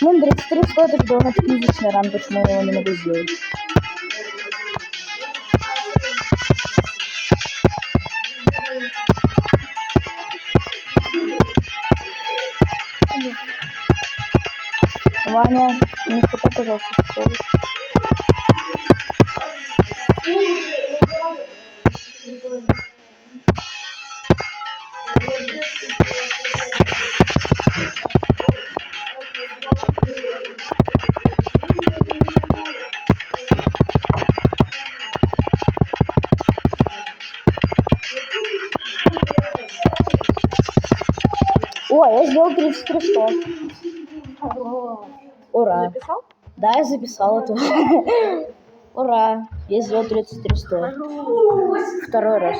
Ну, 33 стоит довольно физичный ран, почему я его не могу сделать. Ваня, не хватай, пожалуйста, скорость. О, я сделал 33 Ура. Записал? Да, я записал это. Ура. Я сделал 33 Второй раз.